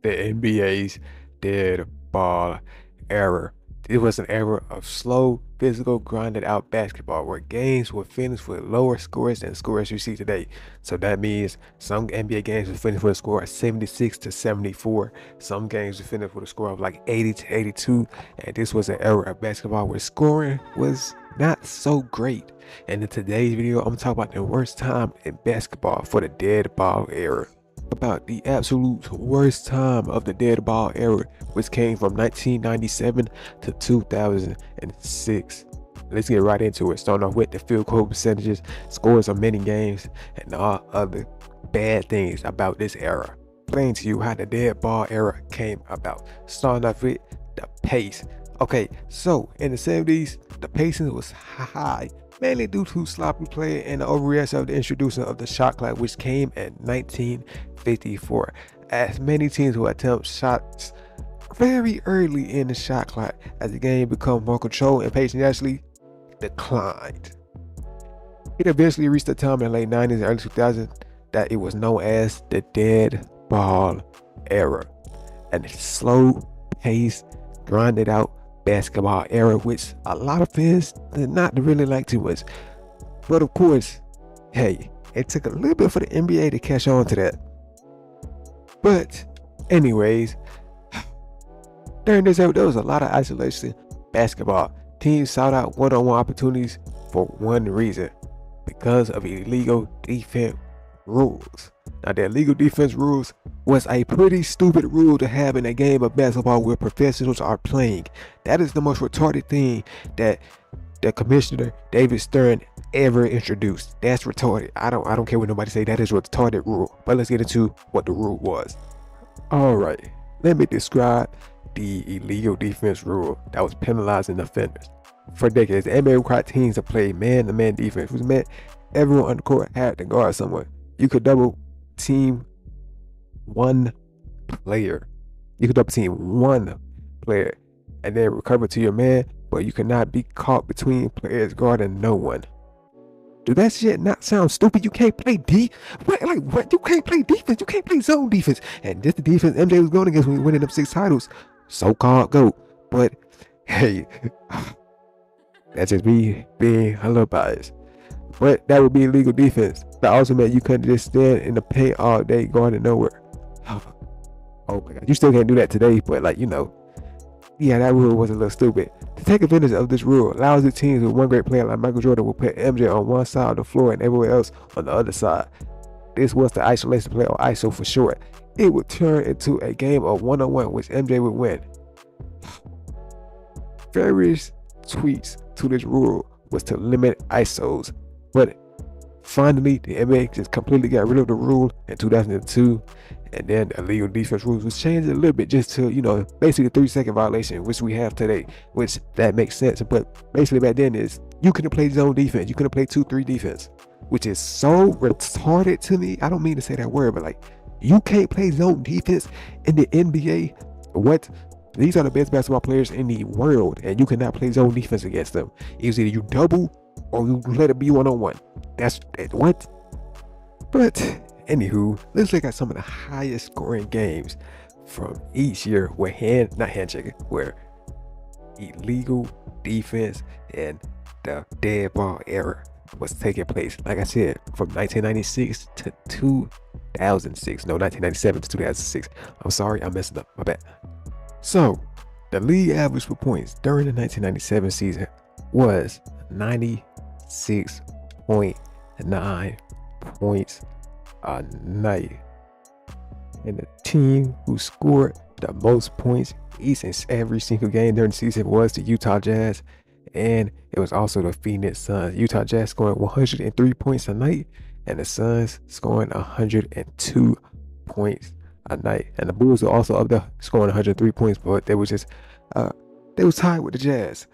the NBA's dead ball era. It was an era of slow, physical, grinded out basketball where games were finished with lower scores than scores you see today. So that means some NBA games were finished with a score of 76 to 74. Some games were finished with a score of like 80 to 82. And this was an era of basketball where scoring was not so great. And in today's video, I'm talking about the worst time in basketball for the dead ball era. About the absolute worst time of the dead ball era, which came from 1997 to 2006. Let's get right into it, starting off with the field goal percentages, scores of many games, and all other bad things about this era. Explain to you how the dead ball era came about, starting off with the pace. Okay, so in the 70s, the pacing was high, mainly due to sloppy play and the overreaction of the introduction of the shot clock, which came in 1954. As many teams would attempt shots very early in the shot clock, as the game became more controlled and pace naturally declined. It eventually reached a time in the late 90s and early 2000s that it was known as the dead ball era, and a slow pace, grinded out basketball era, which a lot of fans did not really like too much. But of course, hey, it took a little bit for the NBA to catch on to that. But anyways, during this era, there was a lot of isolation basketball. Teams sought out one-on-one opportunities for one reason: because of illegal defense rules. Now, the illegal defense rules was a pretty stupid rule to have in a game of basketball where professionals are playing. That is the most retarded thing that the commissioner David Stern ever introduced. That's retarded. I don't care what nobody say. That is a retarded rule. But let's get into what the rule was. All right, let me describe the illegal defense rule that was penalizing offenders. For decades, the NBA required teams to play man-to-man defense, which meant everyone on the court had to guard someone. You could double team one player. You could double team one player and then recover to your man, but you could not be caught between players guarding no one. Do that shit not sound stupid? You can't play what? You can't play defense. You can't play zone defense. And this the defense MJ was going against when we winning up 6 titles. So-called GOAT. But hey, that's just me being a little biased. But that would be illegal defense. That also meant you couldn't just stand in the paint all day guarding nowhere. Oh my god, you still can't do that today, but yeah, that rule was a little stupid. To take advantage of this rule, allows the teams with one great player like Michael Jordan will put MJ on one side of the floor and everywhere else on the other side. This was the isolation play, or ISO for short. It would turn into a game of one-on-one, which MJ would win. Various tweaks to this rule was to limit ISOs, but finally the NBA just completely got rid of the rule in 2002, and then the illegal defense rules was changed a little bit just to, basically a 3-second violation, which we have today, which that makes sense. But basically back then is you couldn't play zone defense, you couldn't play 2-3 defense, which is so retarded to me. I don't mean to say that word, but you can't play zone defense in the NBA. What? These are the best basketball players in the world, and you cannot play zone defense against them. It's either you double or you let it be one-on-one. That's what? But anywho, let's look at some of the highest scoring games from each year where where illegal defense and the dead ball era was taking place. Like I said, from 1996 to 2006. No, 1997 to 2006. I'm sorry, I messed it up. My bad. So, the league average for points during the 1997 season was 96.9 points a night. And the team who scored the most points each and every single game during the season was the Utah Jazz, and it was also the Phoenix Suns. Utah Jazz scoring 103 points a night, and the Suns scoring 102 points a night. And the Bulls were also up there scoring 103 points, but they was tied with the Jazz.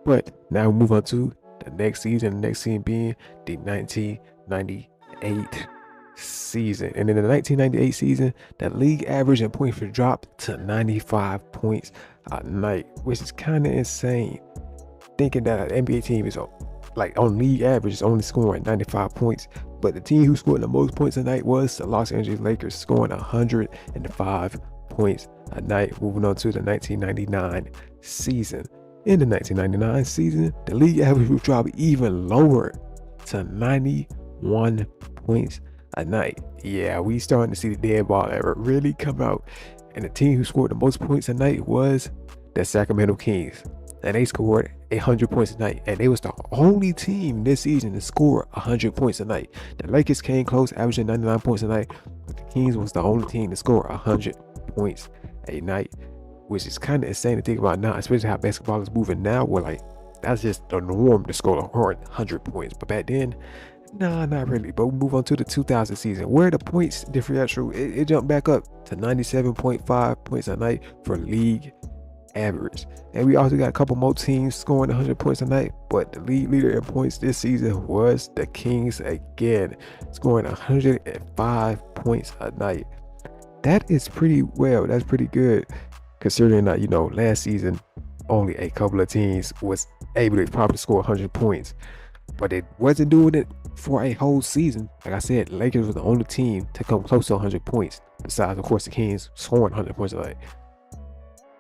But now we move on to the next season being the 1998 season. And in the 1998 season, the league average in points dropped to 95 points a night, which is kind of insane. Thinking that an NBA team is on league average is only scoring 95 points, but the team who scored the most points a night was the Los Angeles Lakers, scoring 105 points a night. Moving on to the 1999 season. In the 1999 season, the league average would drop even lower to 91 points a night. Yeah, we starting to see the dead ball era really come out. And the team who scored the most points a night was the Sacramento Kings. And they scored 100 points a night. And they was the only team this season to score 100 points a night. The Lakers came close, averaging 99 points a night. But the Kings was the only team to score 100 points a night, which is kind of insane to think about now, especially how basketball is moving now, where like that's just the norm to score 100 points. But back then, nah, not really. But we move on to the 2000 season, where the points differential it jumped back up to 97.5 points a night for league average. And we also got a couple more teams scoring 100 points a night, but the league leader in points this season was the Kings again, scoring 105 points a night. That is pretty well. That's pretty good, considering that, you know, last season only a couple of teams was able to probably score 100 points, but it wasn't doing it for a whole season. Like I said, Lakers was the only team to come close to 100 points, besides of course the Kings scoring 100 points a night.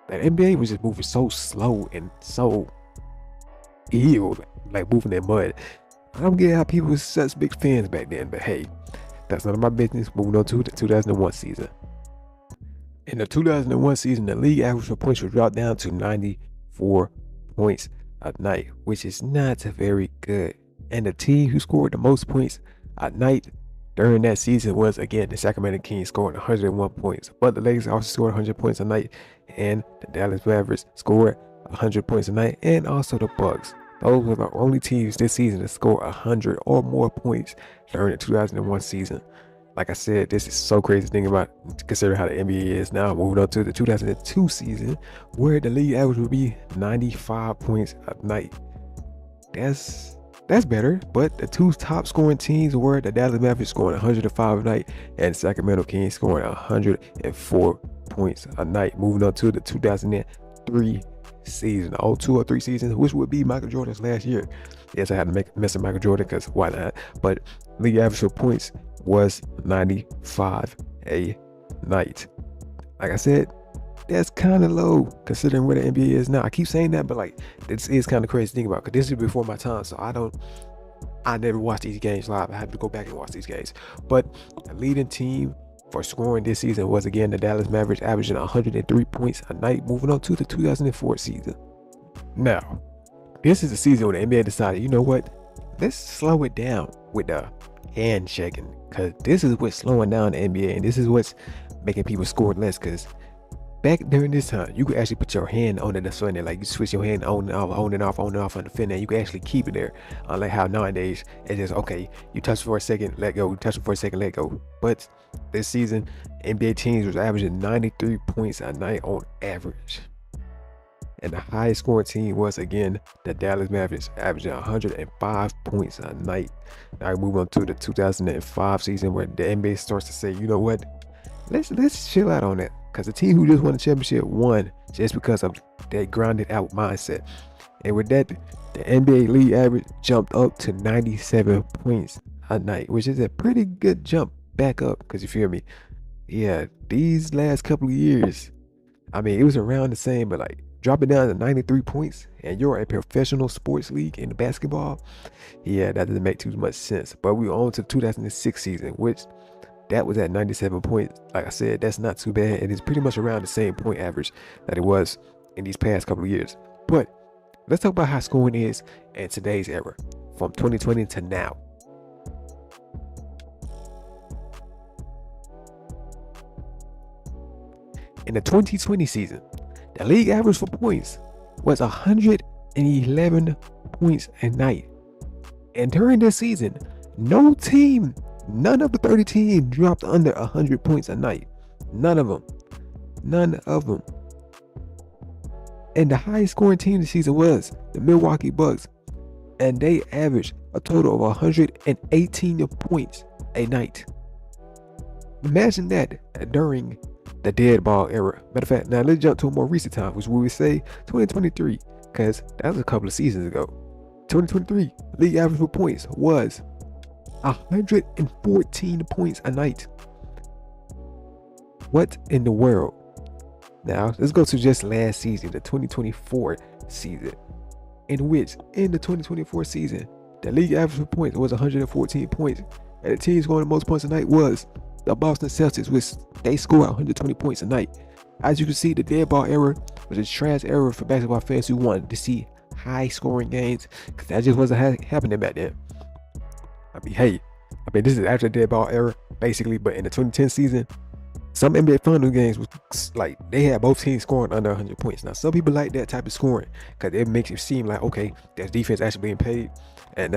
That NBA was just moving so slow and so ill, like moving in mud. I don't get how people were such big fans back then, but hey, that's none of my business. Moving on to the 2001 season. In the 2001 season, the league average for points was dropped down to 94 points a night, which is not very good. And the team who scored the most points a night during that season was again the Sacramento Kings, scoring 101 points. But the Lakers also scored 100 points a night, and the Dallas Mavericks scored 100 points a night, and also the Bucks. Those were the only teams this season to score 100 or more points during the 2001 season. Like I said, this is so crazy to think about, considering how the NBA is now. Moving on to the 2002 season, where the league average would be 95 points a night. That's better, but the two top scoring teams were the Dallas Mavericks scoring 105 a night and Sacramento Kings scoring 104 points a night. Moving on to the 2003 season, 2 or 3 seasons, which would be Michael Jordan's last year. Yes, I had to make a mess of Michael Jordan, because why not? But league average for points was 95 a night. Like I said, that's kind of low considering where the NBA is now. I keep saying that, but like, this is kind of crazy to think about, because this is before my time, so I never watched these games live. I have to go back and watch these games. But the leading team for scoring this season was again the Dallas Mavericks, averaging 103 points a night. Moving on to the 2004 season. Now, this is the season when the NBA decided, you know what, let's slow it down with the handshaking, because this is what's slowing down the NBA, and this is what's making people score less. Because back during this time, you could actually put your hand on the defender, like you switch your hand on and off, on and off, on and off on the defender, and you can actually keep it there. Unlike how nowadays it's just, okay, you touch it for a second, let go, touch it for a second, let go. But this season, NBA teams was averaging 93 points a night on average. And the highest scoring team was again the Dallas Mavericks, averaging 105 points a night. Now we move on to the 2005 season, where the NBA starts to say, you know what, let's chill out on that, because the team who just won the championship won just because of that grounded out mindset. And with that, the NBA league average jumped up to 97 points a night, which is a pretty good jump back up, because you feel me? Yeah, these last couple of years, I mean, it was around the same, but like, drop it down to 93 points and you're a professional sports league in basketball, yeah, that doesn't make too much sense. But we on to the 2006 season, which that was at 97 points. Like I said, that's not too bad, and it's pretty much around the same point average that it was in these past couple of years. But let's talk about how scoring is in today's era, from 2020 to now. In the 2020 season, the league average for points was 111 points a night. And during this season, none of the 30 teams dropped under 100 points a night. None of them. And the highest scoring team this season was the Milwaukee Bucks, and they averaged a total of 118 points a night. Imagine that during the dead ball era. Matter of fact, now let's jump to a more recent time, which we would say 2023, because that was a couple of seasons ago. 2023, league average for points was 114 points a night. What in the world? Now, let's go to just last season, the 2024 season, in which, in the 2024 season, the league average for points was 114 points, and the team scoring the most points a night was the Boston Celtics, which they score 120 points a night. As you can see, the dead ball era was a trash era for basketball fans who wanted to see high scoring games, because that just wasn't happening back then. This is after the dead ball era, basically, but in the 2010 season, some NBA Final games was like they had both teams scoring under 100 points. Now, some people like that type of scoring because it makes it seem like, okay, there's defense actually being played. And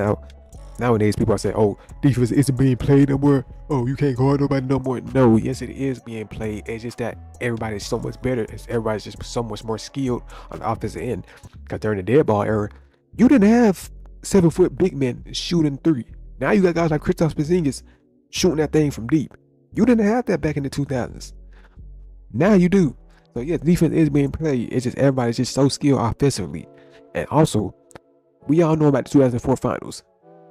nowadays, people are saying, oh, defense isn't being played no more. Oh, you can't guard nobody no more. No, yes, it is being played. It's just that everybody's so much better. Everybody's just so much more skilled on the offensive end. Because during the dead ball era, you didn't have 7-foot big men shooting three. Now you got guys like Kristaps Porzingis shooting that thing from deep. You didn't have that back in the 2000s. Now you do. So yeah, defense is being played. It's just everybody's just so skilled offensively. And also, we all know about the 2004 finals.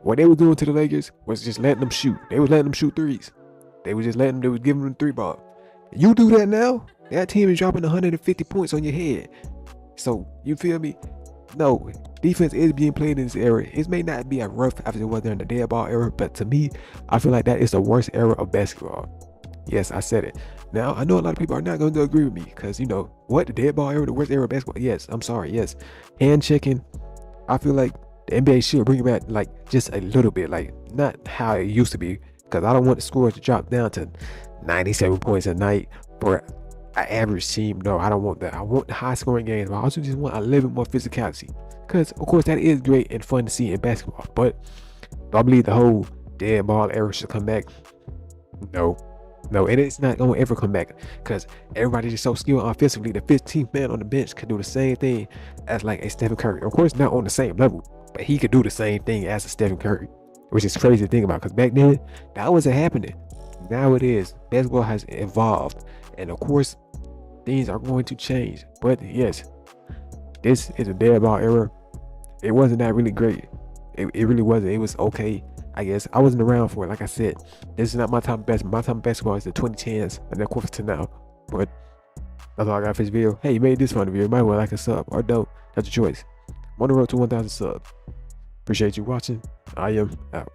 What they were doing to the Lakers was just letting them shoot. They was letting them shoot threes. They was giving them three ball. You do that now, that team is dropping 150 points on your head. So you feel me? No, defense is being played in this era. It may not be as rough as it was during the dead ball era, but to me, I feel like that is the worst era of basketball. Yes, I said it. Now, I know a lot of people are not going to agree with me because, you know, what? The dead ball era, the worst era of basketball? Yes, I'm sorry, yes. Hand checking, I feel like the NBA should bring it back, like, just a little bit, like, not how it used to be, because I don't want the scores to drop down to 97 points a night for an average team. No, I don't want that. I want high scoring games, but I also just want a little bit more physicality, because of course that is great and fun to see in basketball, but do I believe the whole dead ball era should come back? No, and it's not going to ever come back, because everybody's just so skilled offensively. The 15th man on the bench could do the same thing as like a Stephen Curry. Of course, not on the same level, but he could do the same thing as a Stephen Curry, which is crazy to think about, because back then that wasn't happening. Now it is. Basketball has evolved, and of course things are going to change. But yes, this is a dead ball era. It wasn't that really great. It really wasn't. It was okay, I guess. I wasn't around for it. Like I said, this is not my time of basketball. My time of basketball is the 2010s and then quarter to now. But that's all I got for this video. Hey, you made this fun video. You might want to like a sub or don't. That's your choice. I'm on the road to 1,000 subs. Appreciate you watching. I am out.